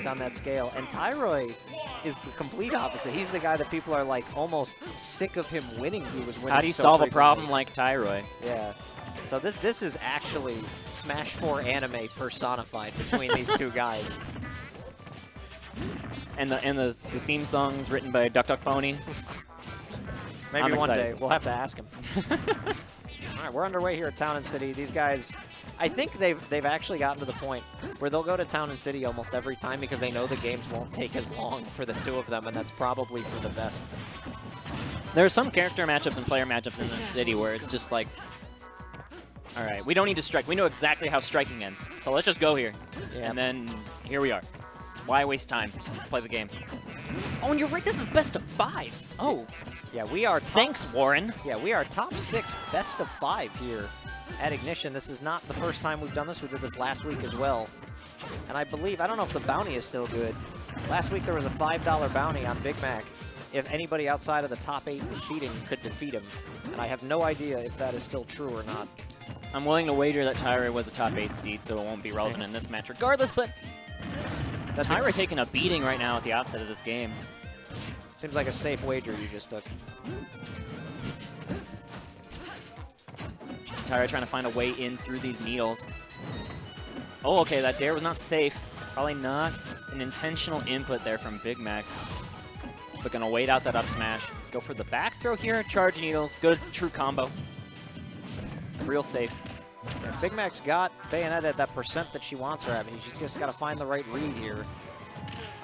things on that scale. And Tyroy is the complete opposite. He's the guy that people are like almost sick of him winning. He was winning. How do you so solve a frequently. problem like Tyroy? Yeah. So this is actually Smash 4 anime personified between these two guys. And the theme song's written by Duck Duck Pony. Maybe I'm one excited. day. We'll have to ask him. All right, we're underway here at Town and City. These guys, I think they've actually gotten to the point where they'll go to Town and City almost every time because they know the games won't take as long for the two of them, and that's probably for the best. There are some character matchups and player matchups in this city where it's just like, all right, we don't need to strike. We know exactly how striking ends, so let's just go here. Yeah. And then here we are. Why waste time? Let's play the game. Oh, and you're right. This is best of 5. Oh. Yeah, we are Thanks, Warren. Yeah, we are top 6 best of 5 here at Ignition. This is not the first time we've done this. We did this last week as well. And I believe, I don't know if the bounty is still good. Last week there was a $5 bounty on Big Mac if anybody outside of the top 8 in seeding could defeat him. And I have no idea if that is still true or not. I'm willing to wager that Tyroy was a top 8 seed, so it won't be relevant in this match regardless, but that's Tyroy taking a beating right now at the outset of this game. Seems like a safe wager you just took. Tyroy trying to find a way in through these needles. Oh, okay, that dare was not safe. Probably not an intentional input there from Big Mac. But gonna wait out that up smash. Go for the back throw here, charge needles. Good true combo. Real safe. Yeah, Big Mac's got Bayonetta at that percent that she wants her at. She's just got to find the right read here.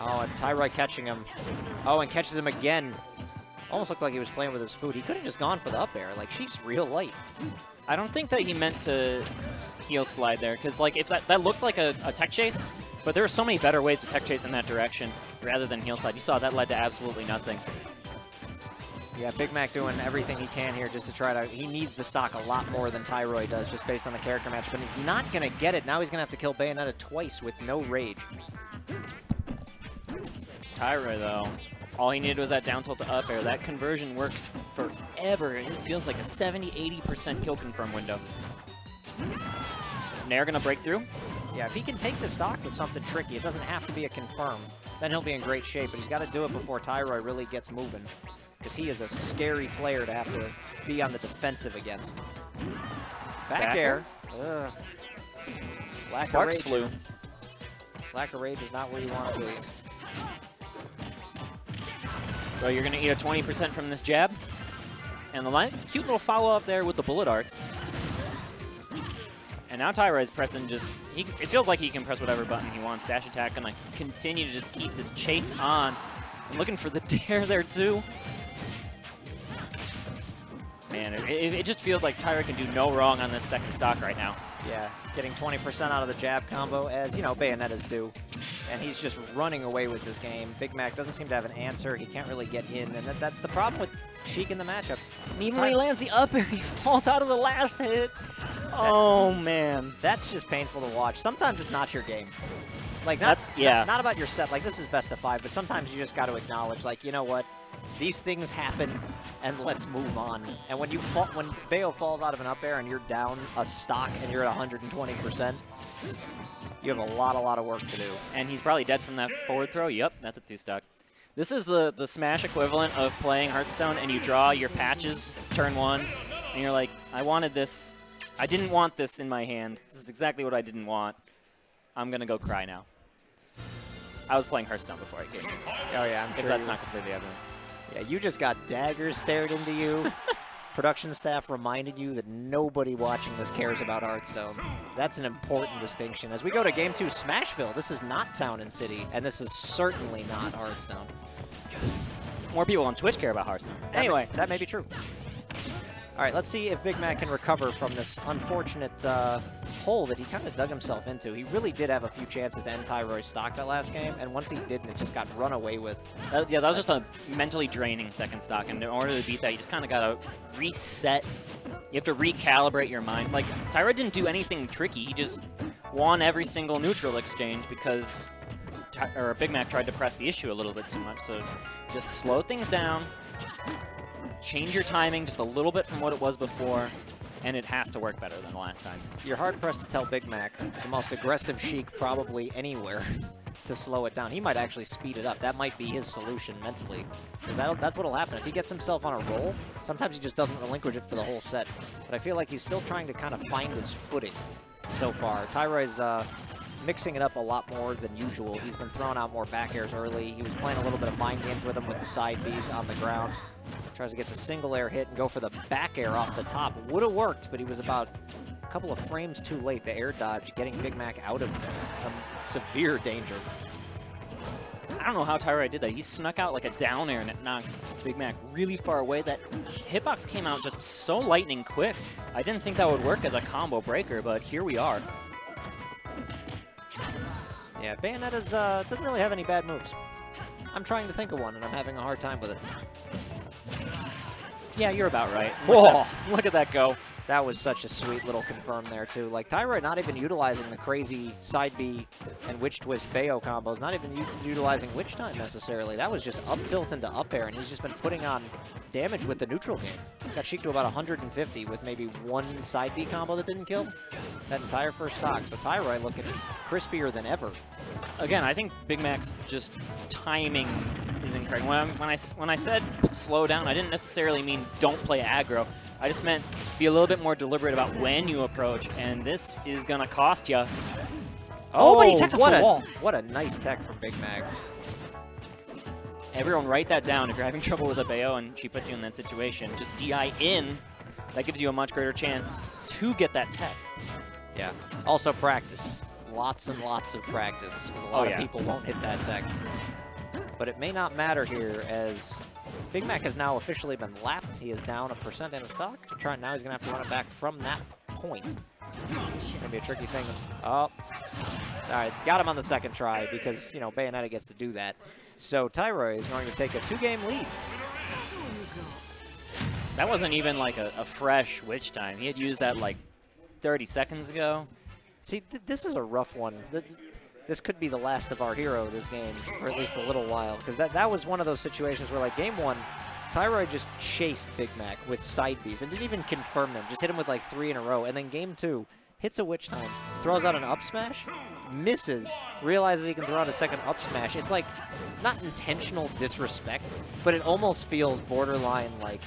Oh, and Tyroy catching him. Oh, and catches him again. Almost looked like he was playing with his food. He could have just gone for the up air. Like, she's real light. I don't think that he meant to heel slide there, because like if that looked like a tech chase, but there are so many better ways to tech chase in that direction rather than heel slide. You saw that led to absolutely nothing. Yeah, Big Mac doing everything he can here just to try to... He needs the stock a lot more than Tyroy does, just based on the character match, but he's not going to get it. Now he's going to have to kill Bayonetta twice with no rage. Tyroy, though, all he needed was that down tilt to up air. That conversion works forever. It feels like a 70-80% kill confirm window. Nair going to break through. Yeah, if he can take the stock with something tricky, it doesn't have to be a confirm, then he'll be in great shape, but he's got to do it before Tyroy really gets moving, because he is a scary player to have to be on the defensive against. Back air. Ugh. Sparks flew. Lack of rage is not where you want to be. Well, you're going to eat a 20% from this jab. And the line, cute little follow-up there with the bullet arts. And now Tyroy is pressing just, it feels like he can press whatever button he wants. Dash attack, and like continue to just keep this chase on. I'm looking for the dare there too. Man, it just feels like Tyroy can do no wrong on this second stock right now. Yeah, getting 20% out of the jab combo, as, you know, Bayonettas do. And he's just running away with this game. Big Mac doesn't seem to have an answer. He can't really get in, and that's the problem with Sheik in the matchup. And even when he lands the up air, he falls out of the last hit. Oh, man. That's just painful to watch. Sometimes it's not your game. Like, not about your set. Like, this is best of 5, but sometimes you just got to acknowledge, like, you know what? These things happened, and let's move on. And when when Bayo falls out of an up air and you're down a stock and you're at 120%, you have a lot of work to do. And he's probably dead from that forward throw. Yep, that's a 2-stock. This is the Smash equivalent of playing Hearthstone, and you draw your patches turn 1, and you're like, I wanted this. I didn't want this in my hand. This is exactly what I didn't want. I'm going to go cry now. I was playing Hearthstone before I came here. Oh, yeah, I'm sure. If that's not completely evident. Yeah, you just got daggers stared into you. Production staff reminded you that nobody watching this cares about Hearthstone. That's an important distinction. As we go to Game 2 Smashville, this is not Town and City, and this is certainly not Hearthstone. More people on Twitch care about Hearthstone. Anyway. That may be true. All right, let's see if Big Mac can recover from this unfortunate hole that he kind of dug himself into. He really did have a few chances to end Tyroy's stock that last game, and once he didn't, it just got run away with. Yeah, that was just a mentally draining second stock, and in order to beat that, you just kind of got to reset. You have to recalibrate your mind. Like, Tyroy didn't do anything tricky. He just won every single neutral exchange because Big Mac tried to press the issue a little bit too much. So just slow things down. Change your timing just a little bit from what it was before, and it has to work better than the last time. You're hard-pressed to tell Big Mac, the most aggressive Sheik probably anywhere, to slow it down. He might actually speed it up. That might be his solution mentally, because that's what'll happen. If he gets himself on a roll, sometimes he just doesn't relinquish it for the whole set. But I feel like he's still trying to kind of find his footing so far. Tyroy's mixing it up a lot more than usual. He's been throwing out more back airs early. He was playing a little bit of mind games with him with the side Bs on the ground. Tries to get the single air hit and go for the back air off the top. Would have worked, but he was about a couple of frames too late. The air dodge getting Big Mac out of severe danger. I don't know how Tyroy did that. He snuck out like a down air and it knocked Big Mac really far away. That hitbox came out just so lightning quick. I didn't think that would work as a combo breaker, but here we are. Yeah, Bayonetta's doesn't really have any bad moves. I'm trying to think of one, and I'm having a hard time with it. Yeah, you're about right. Whoa! Look at that go. That was such a sweet little confirm there, too. Like, Tyroy not even utilizing the crazy side B and witch twist Bayo combos, not even utilizing witch time necessarily. That was just up tilt into up air, and he's just been putting on damage with the neutral game. Got Sheik to about 150 with maybe one side B combo that didn't kill that entire first stock. So Tyroy looking crispier than ever. Again, I think Big Mac's just timing is incredible. When I said slow down, I didn't necessarily mean don't play aggro. I just meant be a little bit more deliberate about when you approach, and this is going to cost you. Oh, but he teched off the wall. What a nice tech from Big Mac. Everyone write that down. If you're having trouble with a Bayo and she puts you in that situation, just DI in. That gives you a much greater chance to get that tech. Yeah. Also practice. Lots and lots of practice, because a lot of people won't hit that tech. But it may not matter here, as Big Mac has now officially been lapped. He is down 1% in his stock. Now he's going to have to run it back from that point. It's going to be a tricky thing. Oh. All right, got him on the second try because, you know, Bayonetta gets to do that. So Tyroy is going to take a 2-game lead. That wasn't even like a fresh witch time. He had used that like 30 seconds ago. See, this is a rough one. This could be the last of our hero this game for at least a little while, because that was one of those situations where, like, game one, Tyroy just chased Big Mac with side Bs and didn't even confirm them. Just hit him with like 3 in a row. And then game two, hits a witch time, throws out an up smash, misses, realizes he can throw out a second up smash. It's like not intentional disrespect, but it almost feels borderline like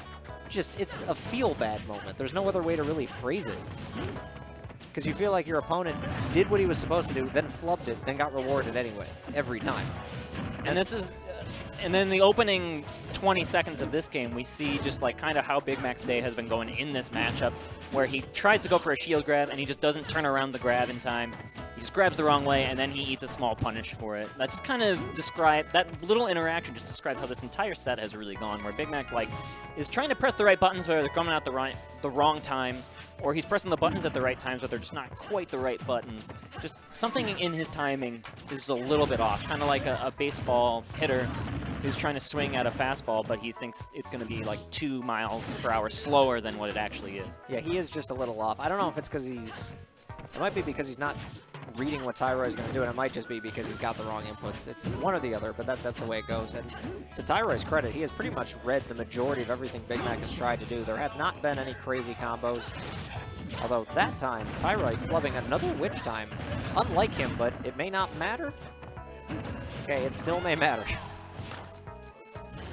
it's a feel bad moment. There's no other way to really phrase it. Because you feel like your opponent did what he was supposed to do, then flubbed it, then got rewarded anyway, every time. And this is, and then the opening 20 seconds of this game, we see just like kind of how Big Mac's day has been going in this matchup, where he tries to go for a shield grab and he just doesn't turn around the grab in time. He just grabs the wrong way and then he eats a small punish for it. That's kind of that little interaction just describes how this entire set has really gone, where Big Mac like is trying to press the right buttons, but they're coming out the wrong times, or he's pressing the buttons at the right times, but they're just not quite the right buttons. Just something in his timing is a little bit off, kind of like a baseball hitter who's trying to swing at a fastball, but he thinks it's going to be like 2 miles per hour slower than what it actually is. Yeah, he is just a little off. I don't know if it's because it might be because he's not reading what Tyroy is going to do, and it might just be because he's got the wrong inputs. It's one or the other, but that's the way it goes. And to Tyroy's credit, he has pretty much read the majority of everything Big Mac has tried to do. There have not been any crazy combos, although that time, Tyroy flubbing another witch time. Unlike him, but it may not matter. Okay, it still may matter.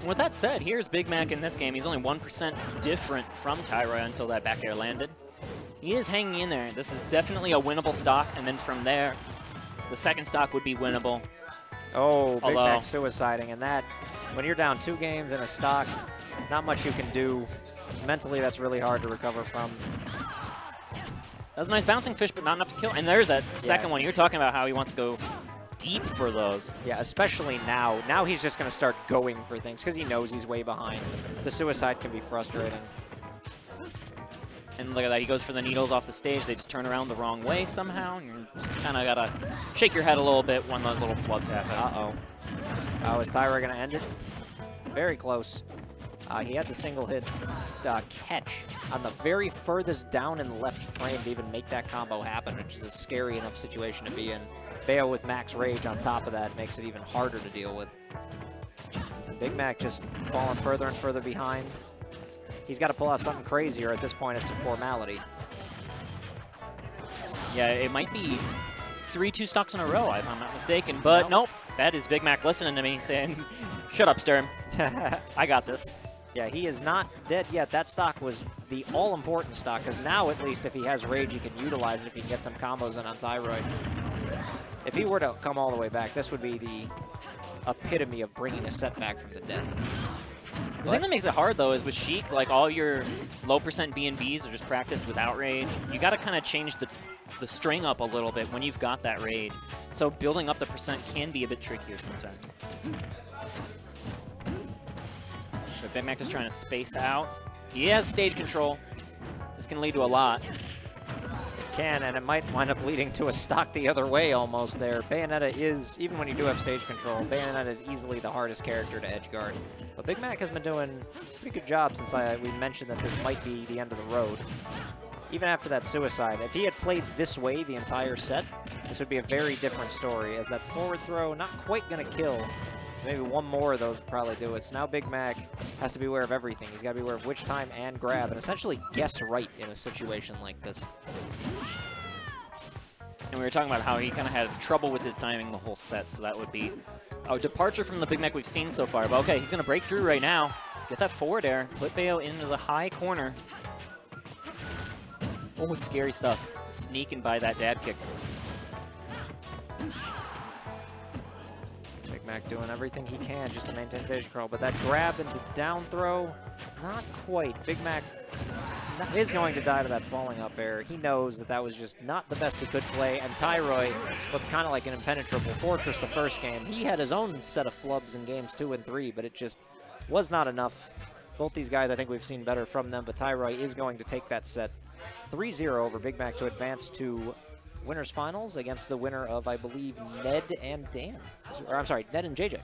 With that said, here's Big Mac in this game. He's only 1% different from Tyroy until that back air landed. He is hanging in there. This is definitely a winnable stock, and then from there, the second stock would be winnable. Oh, Big Mac suiciding, and that, when you're down 2 games in a stock, not much you can do. Mentally, that's really hard to recover from. That was a nice bouncing fish, but not enough to kill. And there's that second one. You're talking about how he wants to go deep for those. Yeah, especially now. Now he's just going to start going for things because he knows he's way behind. The suicide can be frustrating. And look at that, he goes for the needles off the stage. They just turn around the wrong way somehow. And you just kind of got to shake your head a little bit when those little flubs happen. Uh-oh. Oh, is Tyroy going to end it? Very close. He had the single hit catch on the very furthest down in the left frame to even make that combo happen, which is a scary enough situation to be in. Bayo with max rage on top of that makes it even harder to deal with. Big Mac just falling further and further behind. He's got to pull out something crazier. At this point, it's a formality. Yeah, it might be 3 2-stocks in a row, if I'm not mistaken. But nope, that is Big Mac listening to me saying, shut up, Sturm. I got this. Yeah, he is not dead yet. That stock was the all-important stock, because now at least if he has Rage, he can utilize it if he can get some combos in on Tyroy. If he were to come all the way back, this would be the epitome of bringing a set back from the dead. The thing that makes it hard, though, is with Sheik, like, all your low percent B&Bs are just practiced without Rage. You got to kind of change the string up a little bit when you've got that Rage. So building up the percent can be a bit trickier sometimes. But Big Mac just trying to space out. He has stage control. This can lead to a lot. It can, and it might wind up leading to a stock the other way almost there. Bayonetta is, even when you do have stage control, Bayonetta is easily the hardest character to edgeguard. But Big Mac has been doing a pretty good job since we mentioned that this might be the end of the road. Even after that suicide, if he had played this way the entire set, this would be a very different story, as that forward throw not quite going to kill. Maybe one more of those would probably do it. So now Big Mac has to be aware of everything. He's got to be aware of which time and grab, and essentially guess right in a situation like this. And we were talking about how he kind of had trouble with his timing the whole set, so that would be a departure from the Big Mac we've seen so far. But okay, he's going to break through right now. Get that forward air. Put Bayo into the high corner. Oh, scary stuff. Sneaking by that dad kick. Big Mac doing everything he can just to maintain stage control, but that grab into down throw, not quite. Big Mac is going to die to that falling up air. He knows that that was just not the best he could play, and Tyroy looked kind of like an impenetrable fortress the first game. He had his own set of flubs in games 2 and 3, but it just was not enough. Both these guys, I think we've seen better from them, but Tyroy is going to take that set 3-0 over Big Mac to advance to winners finals against the winner of, I believe, Ned and Dan. Or I'm sorry, Ned and JJ.